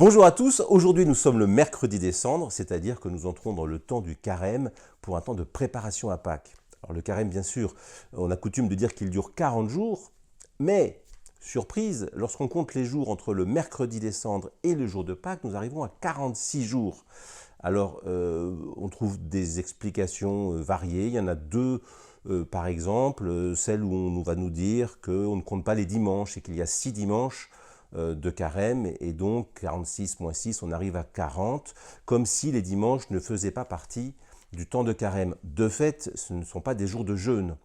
Bonjour à tous, aujourd'hui nous sommes le mercredi des cendres, c'est-à-dire que nous entrons dans le temps du carême pour un temps de préparation à Pâques. Alors le carême, bien sûr, on a coutume de dire qu'il dure 40 jours, mais, surprise, lorsqu'on compte les jours entre le mercredi des cendres et le jour de Pâques, nous arrivons à 46 jours. Alors, on trouve des explications variées, il y en a deux. Par exemple, celle où on va nous dire qu'on ne compte pas les dimanches et qu'il y a 6 dimanches de carême, et donc 46 moins 6, on arrive à 40, comme si les dimanches ne faisaient pas partie du temps de carême. De fait, ce ne sont pas des jours de jeûne.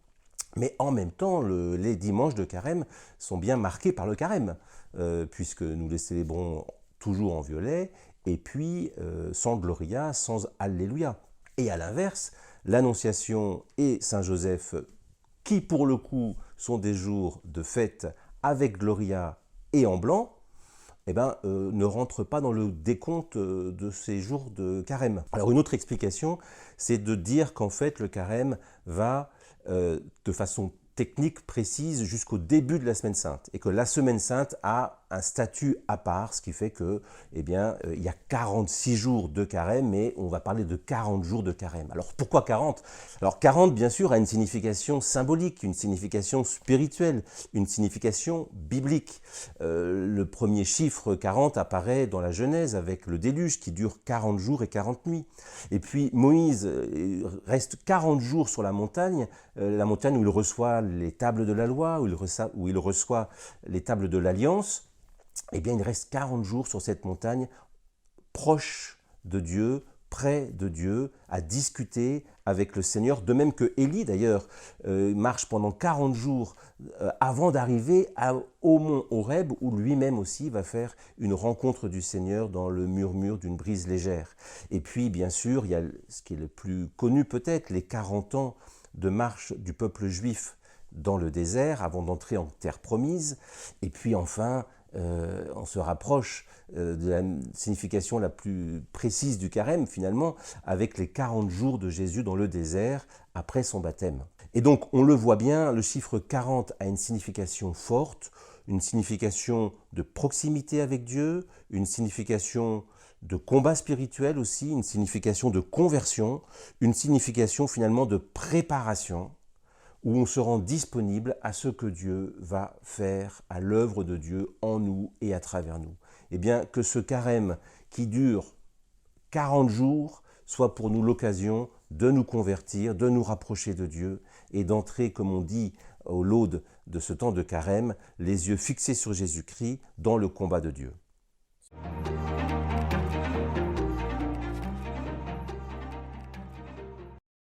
Mais en même temps, les dimanches de carême sont bien marqués par le carême, puisque nous les célébrons toujours en violet, et puis sans Gloria, sans Alléluia. Et à l'inverse, l'Annonciation et Saint-Joseph, qui pour le coup sont des jours de fête avec Gloria et en blanc, ne rentrent pas dans le décompte de ces jours de carême. Alors une autre explication, c'est de dire qu'en fait le carême va de façon technique précise jusqu'au début de la Semaine Sainte, et que la Semaine Sainte a un statut à part, ce qui fait que, il y a 46 jours de carême, mais on va parler de 40 jours de carême. Alors pourquoi 40? Alors 40, bien sûr, a une signification symbolique, une signification spirituelle, une signification biblique. Le premier chiffre 40 apparaît dans la Genèse avec le déluge qui dure 40 jours et 40 nuits. Et puis Moïse reste 40 jours sur la montagne où il reçoit les tables de la loi, où il reçoit les tables de l'Alliance. Eh bien, il reste 40 jours sur cette montagne, proche de Dieu, près de Dieu, à discuter avec le Seigneur. De même que Élie, d'ailleurs, marche pendant 40 jours avant d'arriver au mont Horeb, où lui-même aussi va faire une rencontre du Seigneur dans le murmure d'une brise légère. Et puis, bien sûr, il y a ce qui est le plus connu peut-être, les 40 ans de marche du peuple juif dans le désert avant d'entrer en terre promise. Et puis enfin, on se rapproche de la signification la plus précise du carême finalement, avec les 40 jours de Jésus dans le désert après son baptême. Et donc on le voit bien, le chiffre 40 a une signification forte, une signification de proximité avec Dieu, une signification de combat spirituel aussi, une signification de conversion, une signification finalement de préparation, où on se rend disponible à ce que Dieu va faire, à l'œuvre de Dieu en nous et à travers nous. Eh bien, que ce carême qui dure 40 jours soit pour nous l'occasion de nous convertir, de nous rapprocher de Dieu et d'entrer, comme on dit au laude de ce temps de carême, les yeux fixés sur Jésus-Christ dans le combat de Dieu.